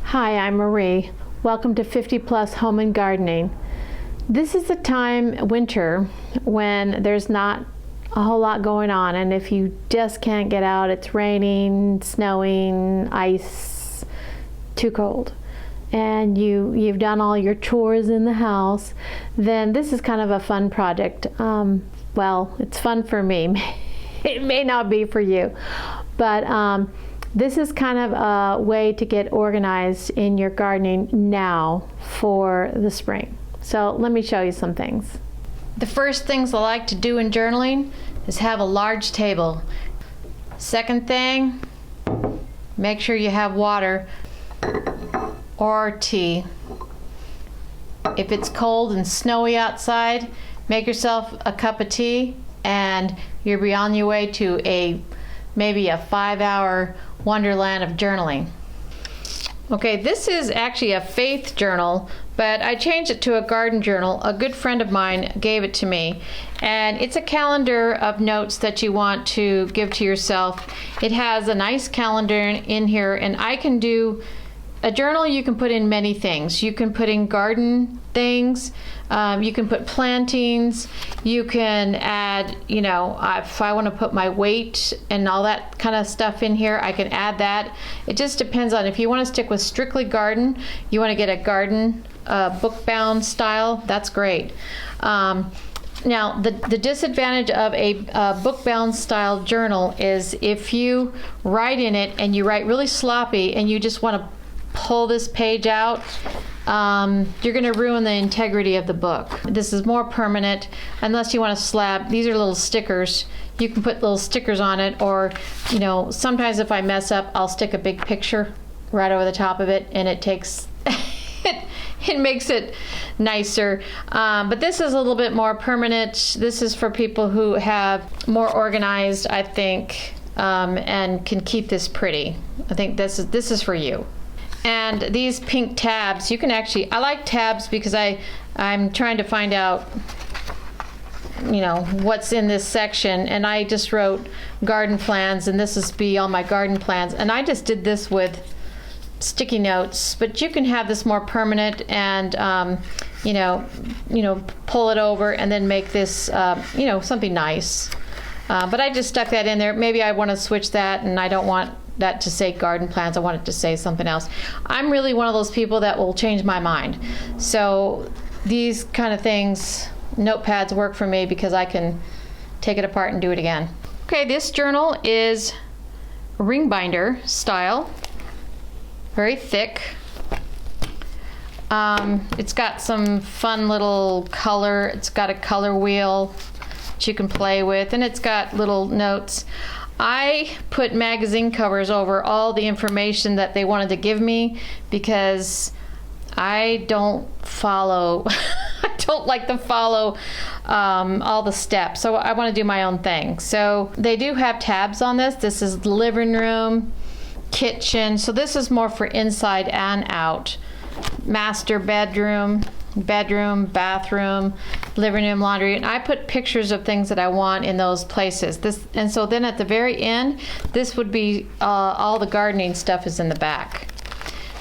Hi, I'm Marie. Welcome to 50 Plus Home and Gardening. This is the time, winter, when there's not a whole lot going on, and if you just can't get out, it's raining, snowing, ice, too cold, and you've done all your chores in the house, then this is kind of a fun project. Well, it's fun for me. It may not be for you, but this is kind of a way to get organized in your gardening now for the spring. So let me show you some things. The first things I like to do in journaling is have a large table. Second thing, make sure you have water or tea. If it's cold and snowy outside, make yourself a cup of tea and you'll be on your way to maybe a 5-hour wonderland of journaling. Okay, this is actually a faith journal, but I changed it to a garden journal. A good friend of mine gave it to me, and it's a calendar of notes that you want to give to yourself. It has a nice calendar in here, and I can do a journal. You can put in many things. You can put in garden things, you can put plantings, you can add, if I want to put my weight and all that kind of stuff in here, I can add that. It just depends on if you want to stick with strictly garden, you want to get a garden book bound style, that's great. Now, the disadvantage of a book bound style journal is if you write in it and you write really sloppy and you just want to pull this page out, you're going to ruin the integrity of the book. This is more permanent, unless you want to slab. These are little stickers. You can put little stickers on it, or sometimes if I mess up, I'll stick a big picture right over the top of it, and it takes it makes it nicer. But this is a little bit more permanent. This is for people who have more organized, I think, and can keep this pretty. I think this is for you. And these pink tabs, you can actually, I like tabs because I'm trying to find out, what's in this section, and I just wrote garden plans, and this is be all my garden plans, and I just did this with sticky notes, but you can have this more permanent and pull it over and then make this something nice. But I just stuck that in there. Maybe I want to switch that, and I don't want that to say garden plans. I want it to say something else. I'm really one of those people that will change my mind. So these kind of things, notepads, work for me because I can take it apart and do it again. Okay, this journal is ring binder style, very thick. It's got some fun little color. It's got a color wheel that you can play with, and it's got little notes. I put magazine covers over all the information that they wanted to give me because I don't follow, I don't like to follow all the steps. So I want to do my own thing. So they do have tabs on this. This is living room, kitchen. So this is more for inside and out. Master bedroom, bathroom, living room, laundry, and I put pictures of things that I want in those places. And so then at the very end, this would be all the gardening stuff is in the back.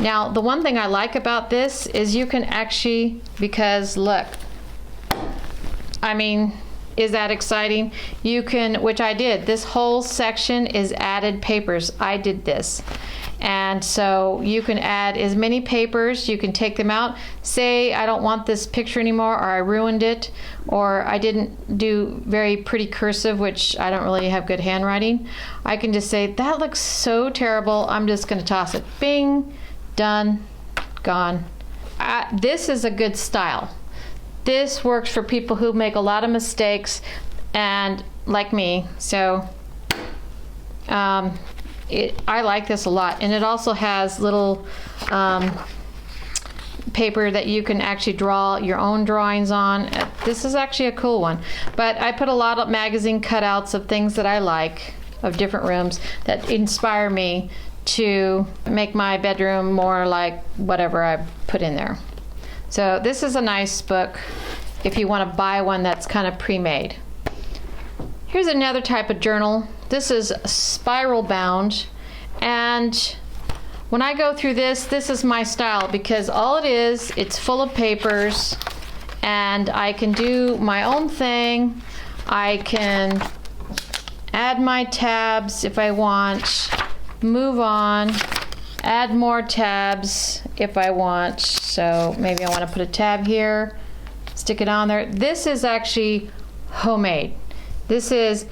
Now, the one thing I like about this is you can actually, because look, is that exciting? You can, which I did, this whole section is added papers. I did this. And so you can add as many papers, you can take them out. Say I don't want this picture anymore, or I ruined it, or I didn't do very pretty cursive, which I don't really have good handwriting. I can just say, that looks so terrible, I'm just gonna toss it. Bing, done, gone. This is a good style. This works for people who make a lot of mistakes, and like me, so I like this a lot. And it also has little paper that you can actually draw your own drawings on. This is actually a cool one. But I put a lot of magazine cutouts of things that I like, of different rooms, that inspire me to make my bedroom more like whatever I put in there. So this is a nice book if you want to buy one that's kind of pre-made. Here's another type of journal. This is spiral bound, and when I go through this, this is my style because all it is, it's full of papers and I can do my own thing. I can add my tabs if I want, move on, add more tabs if I want. So maybe I want to put a tab here, stick it on there. This is actually homemade. This is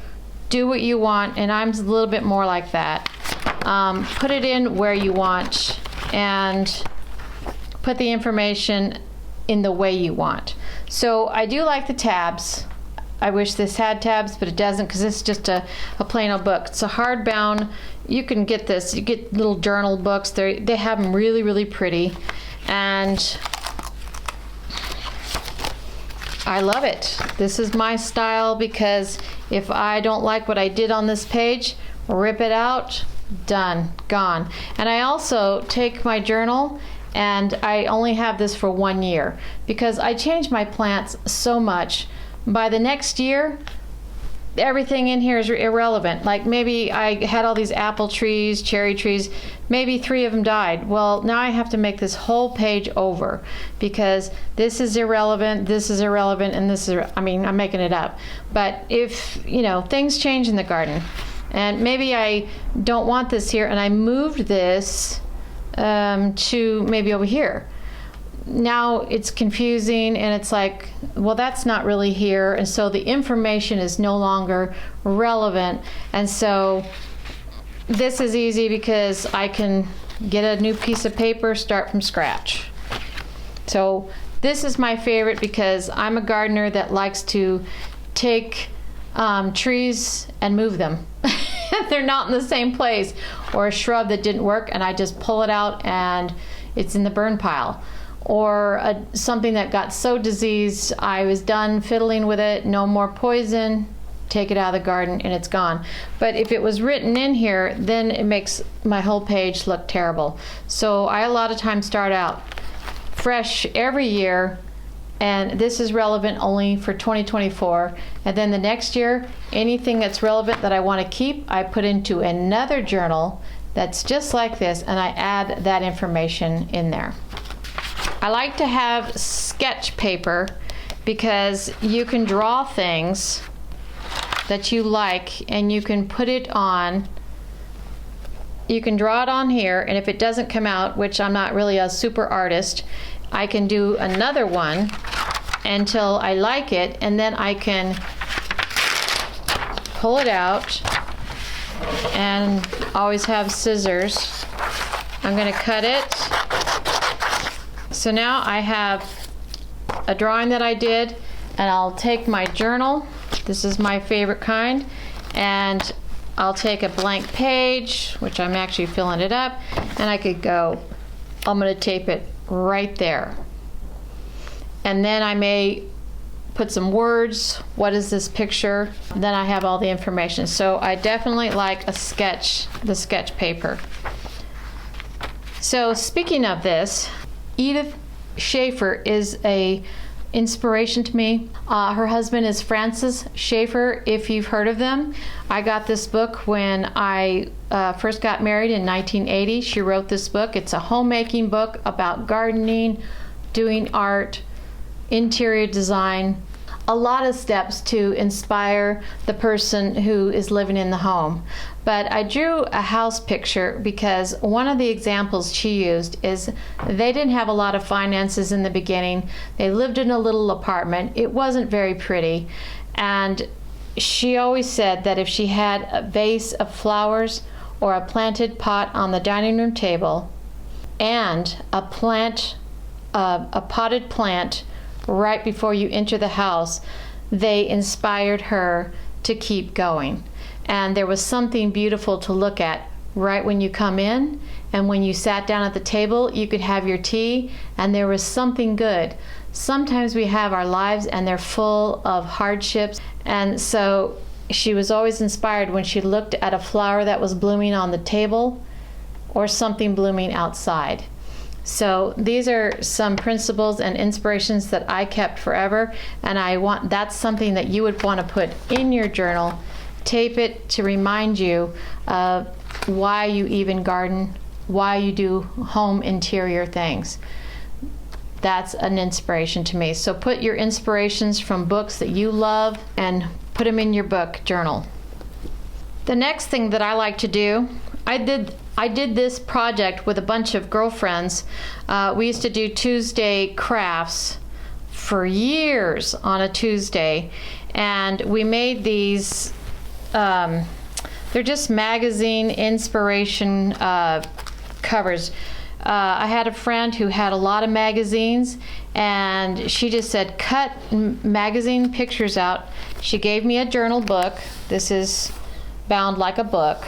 do what you want, and I'm a little bit more like that. Put it in where you want and put the information in the way you want. So I do like the tabs. I wish this had tabs, but it doesn't because it's just a plain old book. It's a hardbound. You can get this. You get little journal books. They have them really, really pretty. And I love it. This is my style because if I don't like what I did on this page, rip it out, done, gone. And I also take my journal and I only have this for 1 year because I change my plants so much. By the next year, everything in here is irrelevant. Like maybe I had all these apple trees, cherry trees, maybe 3 of them died. Well, now I have to make this whole page over because this is irrelevant, and this is, I mean, I'm making it up. But if, you know, things change in the garden and maybe I don't want this here and I moved this to maybe over here. Now it's confusing and it's like, well, that's not really here, and so the information is no longer relevant. And so this is easy because I can get a new piece of paper, start from scratch. So this is my favorite because I'm a gardener that likes to take trees and move them. They're not in the same place, or a shrub that didn't work and I just pull it out and it's in the burn pile. Or something that got so diseased, I was done fiddling with it, no more poison, take it out of the garden and it's gone. But if it was written in here, then it makes my whole page look terrible. So I a lot of times start out fresh every year, and this is relevant only for 2024. And then the next year, anything that's relevant that I want to keep, I put into another journal that's just like this, and I add that information in there. I like to have sketch paper because you can draw things that you like and you can put it on. You can draw it on here, and if it doesn't come out, which I'm not really a super artist, I can do another one until I like it, and then I can pull it out and always have scissors. I'm going to cut it. So now I have a drawing that I did, and I'll take my journal, this is my favorite kind, and I'll take a blank page, which I'm actually filling it up, and I could go, I'm going to tape it right there. And then I may put some words, what is this picture, then I have all the information. So I definitely like the sketch paper. So speaking of this, Edith Schaefer is a inspiration to me. Her husband is Francis Schaefer, if you've heard of them. I got this book when I first got married in 1980. She wrote this book. It's a homemaking book about gardening, doing art, interior design, a lot of steps to inspire the person who is living in the home. But I drew a house picture because one of the examples she used is they didn't have a lot of finances in the beginning. They lived in a little apartment. It wasn't very pretty. And she always said that if she had a vase of flowers or a planted pot on the dining room table and a potted plant right before you enter the house, they inspired her to keep going. And there was something beautiful to look at right when you come in, and when you sat down at the table, you could have your tea, and there was something good. Sometimes we have our lives and they're full of hardships, and so she was always inspired when she looked at a flower that was blooming on the table or something blooming outside. So these are some principles and inspirations that I kept forever, and that's something that you would want to put in your journal. Tape it to remind you of why you even garden, why you do home interior things. That's an inspiration to me. So put your inspirations from books that you love and put them in your book journal. The next thing that I like to do, I did this project with a bunch of girlfriends. We used to do Tuesday crafts for years on a Tuesday, and we made these, they're just magazine inspiration covers. I had a friend who had a lot of magazines, and she just said, cut magazine pictures out. She gave me a journal book. This is bound like a book,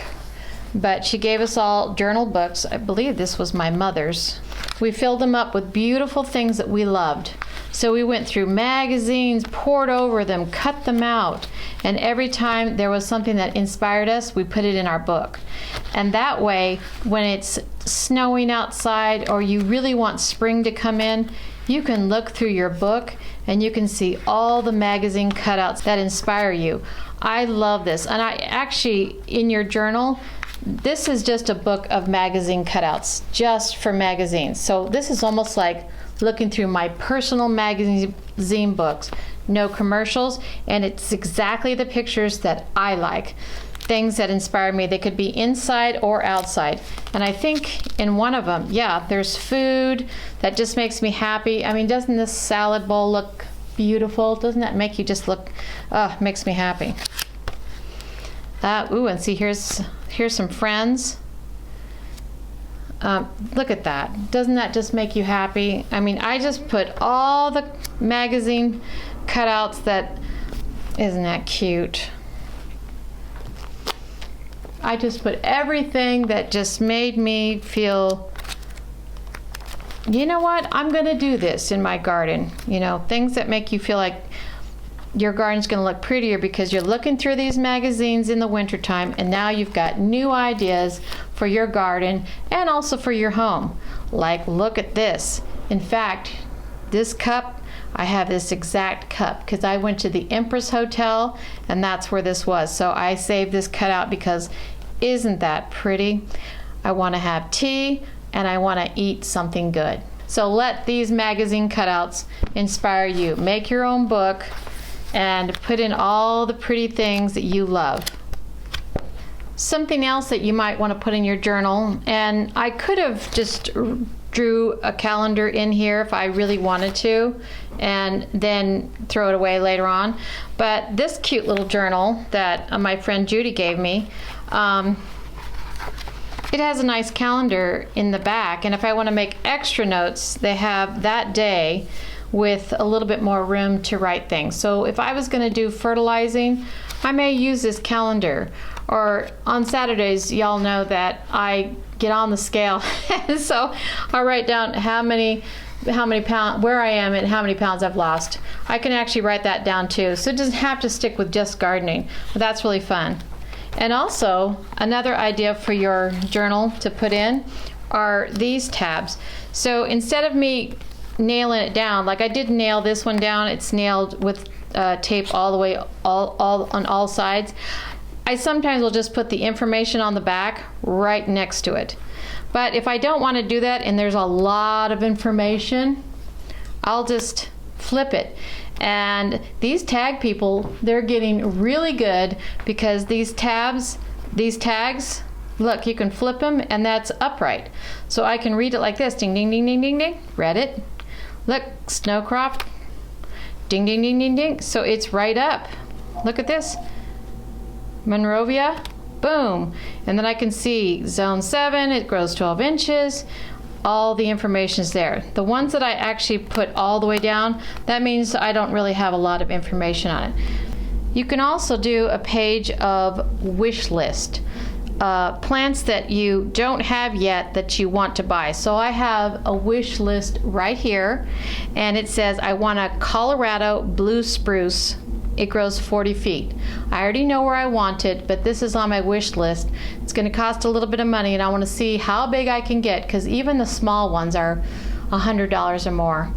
but she gave us all journal books. I believe this was my mother's. We filled them up with beautiful things that we loved. So we went through magazines, pored over them, cut them out, and every time there was something that inspired us, we put it in our book. And that way, when it's snowing outside or you really want spring to come in, you can look through your book and you can see all the magazine cutouts that inspire you. I love this. And I actually, in your journal, this is just a book of magazine cutouts, just for magazines. So this is almost like looking through my personal magazine books. No commercials, and it's exactly the pictures that I like. Things that inspire me. They could be inside or outside. And I think in one of them, yeah, there's food that just makes me happy. I mean, doesn't this salad bowl look beautiful? Doesn't that make you just look, makes me happy. Ooh, and see, here's some friends. Look at that. Doesn't that just make you happy? I mean, I just put all the magazine cutouts that, isn't that cute? I just put everything that just made me feel, you know what, I'm gonna do this in my garden. You know, things that make you feel like your garden's gonna look prettier because you're looking through these magazines in the wintertime, and now you've got new ideas for your garden and also for your home. Like, look at this. In fact, this cup, I have this exact cup because I went to the Empress Hotel and that's where this was. So I saved this cutout because isn't that pretty? I want to have tea and I want to eat something good. So let these magazine cutouts inspire you. Make your own book and put in all the pretty things that you love. Something else that you might want to put in your journal, and I could have just drew a calendar in here if I really wanted to and then throw it away later on, but this cute little journal that my friend Judy gave me, it has a nice calendar in the back, and if I want to make extra notes, they have that day with a little bit more room to write things. So if I was going to do fertilizing, I may use this calendar. Or on Saturdays, y'all know that I get on the scale, so I write down how many pounds, where I am and how many pounds I've lost. I can actually write that down too, so it doesn't have to stick with just gardening, but that's really fun. And also, another idea for your journal to put in are these tabs. So instead of me nailing it down, like I did nail this one down, it's nailed with tape all the way, all on all sides. I sometimes will just put the information on the back right next to it. But if I don't want to do that and there's a lot of information, I'll just flip it. And these tag people, they're getting really good because these tags, look, you can flip them and that's upright. So I can read it like this, ding, ding, ding, ding, ding, ding, read it. Look, Snowcroft, ding, ding, ding, ding, ding. So it's right up. Look at this. Monrovia, boom. And then I can see zone 7, it grows 12 inches. All the information is there. The ones that I actually put all the way down, that means I don't really have a lot of information on it. You can also do a page of wish list. Plants that you don't have yet that you want to buy. So I have a wish list right here, and it says I want a Colorado blue spruce. It grows 40 feet. I already know where I want it, but this is on my wish list. It's going to cost a little bit of money, and I want to see how big I can get because even the small ones are $100 or more.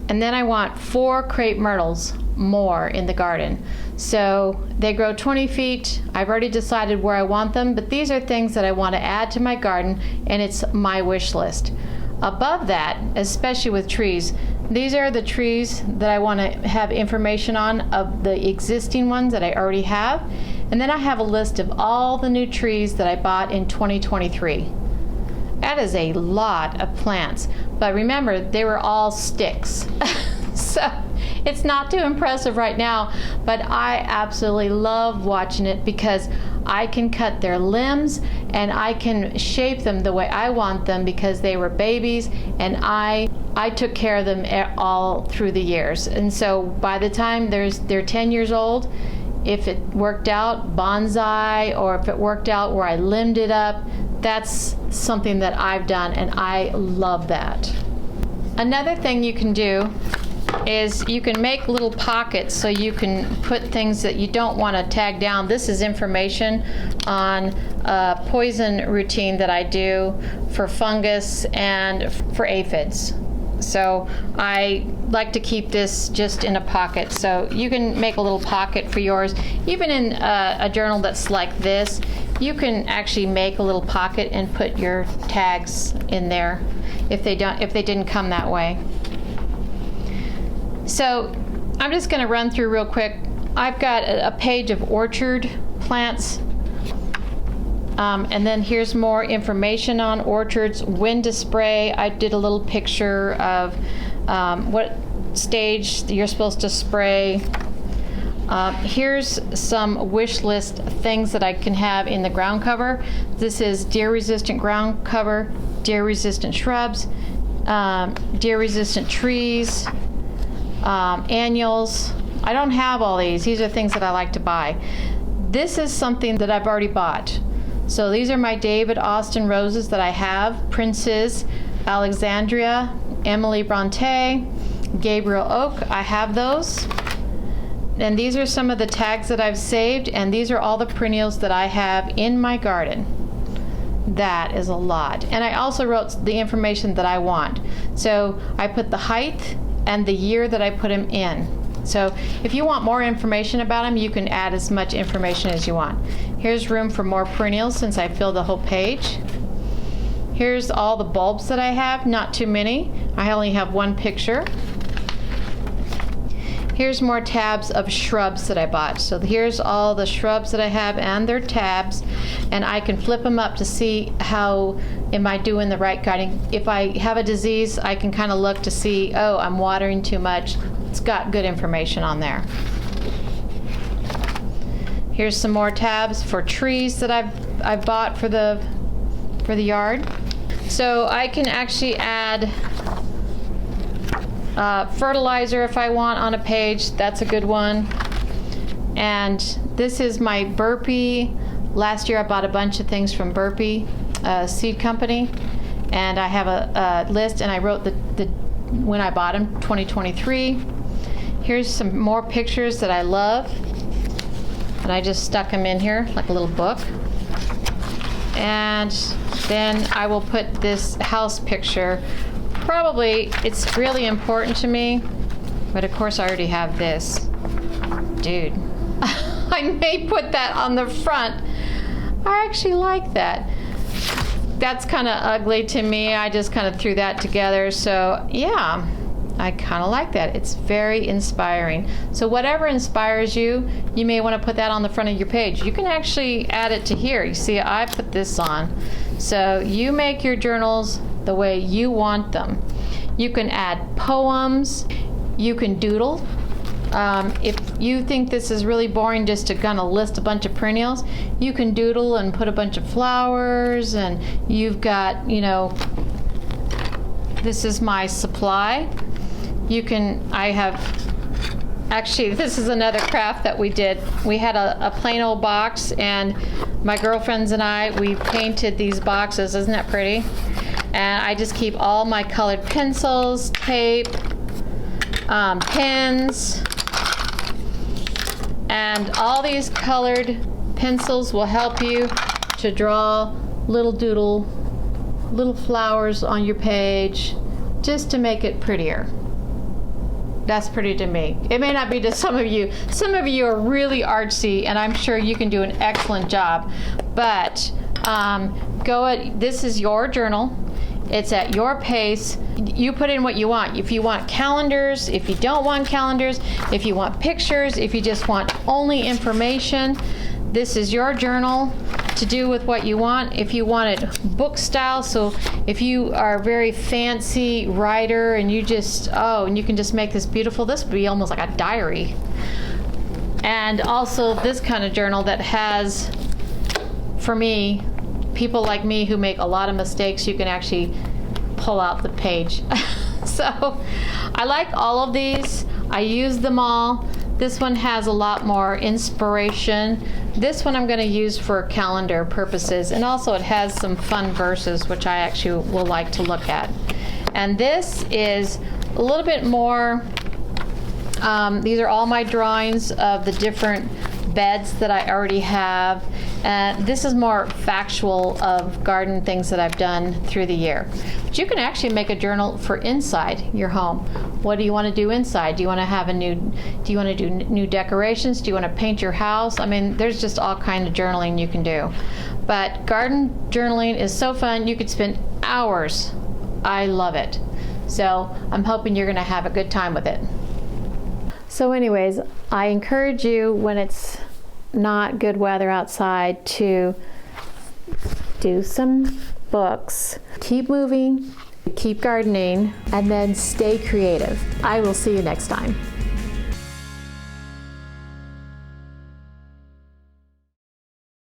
And then I want 4 crepe myrtles, more in the garden. So they grow 20 feet. I've already decided where I want them, but these are things that I want to add to my garden, and it's my wish list. Above that, especially with trees, these are the trees that I want to have information on of the existing ones that I already have. And then I have a list of all the new trees that I bought in 2023. That is a lot of plants. But remember, they were all sticks. So it's not too impressive right now, but I absolutely love watching it because I can cut their limbs and I can shape them the way I want them because they were babies, and I took care of them all through the years. And so by the time they're 10 years old, if it worked out bonsai, or if it worked out where I limbed it up, that's something that I've done, and I love that. Another thing you can do is you can make little pockets so you can put things that you don't want to tag down. This is information on a poison routine that I do for fungus and for aphids. So I like to keep this just in a pocket. So you can make a little pocket for yours. Even in a journal that's like this, you can actually make a little pocket and put your tags in there if they didn't come that way. So I'm just going to run through real quick. I've got a page of orchard plants. And then here's more information on orchards, when to spray. I did a little picture of what stage you're supposed to spray. Here's some wish list things that I can have in the ground cover. This is deer-resistant ground cover, deer-resistant shrubs, deer-resistant trees, annuals. I don't have all these. These are things that I like to buy. This is something that I've already bought. So these are my David Austin roses that I have. Princes, Alexandria, Emily Bronte, Gabriel Oak. I have those. And these are some of the tags that I've saved, and these are all the perennials that I have in my garden. That is a lot. And I also wrote the information that I want. So I put the height and the year that I put them in. So if you want more information about them, you can add as much information as you want. Here's room for more perennials since I filled the whole page. Here's all the bulbs that I have, not too many. I only have one picture. Here's more tabs of shrubs that I bought. So here's all the shrubs that I have and their tabs, and I can flip them up to see how am I doing the right gardening. If I have a disease, I can kind of look to see, oh, I'm watering too much. It's got good information on there. Here's some more tabs for trees that I've bought for the yard. So I can actually add fertilizer if I want on a page. That's a good one. And this is my Burpee. Last year I bought a bunch of things from Burpee seed company, and I have a list, and I wrote the when I bought them, 2023. Here's some more pictures that I love, and I just stuck them in here like a little book. And then I will put this house picture. Probably it's really important to me, but of course I already have this. Dude, I may put that on the front. I actually like that. That's kind of ugly to me. I just kind of threw that together. So yeah, I kind of like that. It's very inspiring. So whatever inspires you, you may want to put that on the front of your page. You can actually add it to here. You see, I put this on. So you make your journals the way you want them. You can add poems. You can doodle. If you think this is really boring just to kind of list a bunch of perennials, you can doodle and put a bunch of flowers, and you've got, you know, this is my supply. Actually, this is another craft that we did. We had a plain old box, and my girlfriends and I, we painted these boxes. Isn't that pretty? And I just keep all my colored pencils, tape, pens, and all these colored pencils will help you to draw little flowers on your page just to make it prettier. That's pretty to me. It may not be to some of you. Some of you are really artsy, and I'm sure you can do an excellent job. But this is your journal. It's at your pace. You put in what you want. If you want calendars, if you don't want calendars, if you want pictures, if you just want only information, this is your journal to do with what you want. If you want it book style, so if you are a very fancy writer and you just, and you can just make this beautiful, this would be almost like a diary. And also this kind of journal that has, for me, people like me who make a lot of mistakes, you can actually pull out the page. So I like all of these. I use them all. This one has a lot more inspiration. This one I'm going to use for calendar purposes, and also it has some fun verses which I actually will like to look at. And this is a little bit more, these are all my drawings of the different beds that I already have. And this is more factual of garden things that I've done through the year. But you can actually make a journal for inside your home. What do you want to do inside? Do you want to have do you want to do new decorations? Do you want to paint your house? I mean, there's just all kind of journaling you can do. But garden journaling is so fun. You could spend hours. I love it. So I'm hoping you're going to have a good time with it. So anyways, I encourage you when it's not good weather outside to do some books, keep moving, keep gardening, and then stay creative. I will see you next time.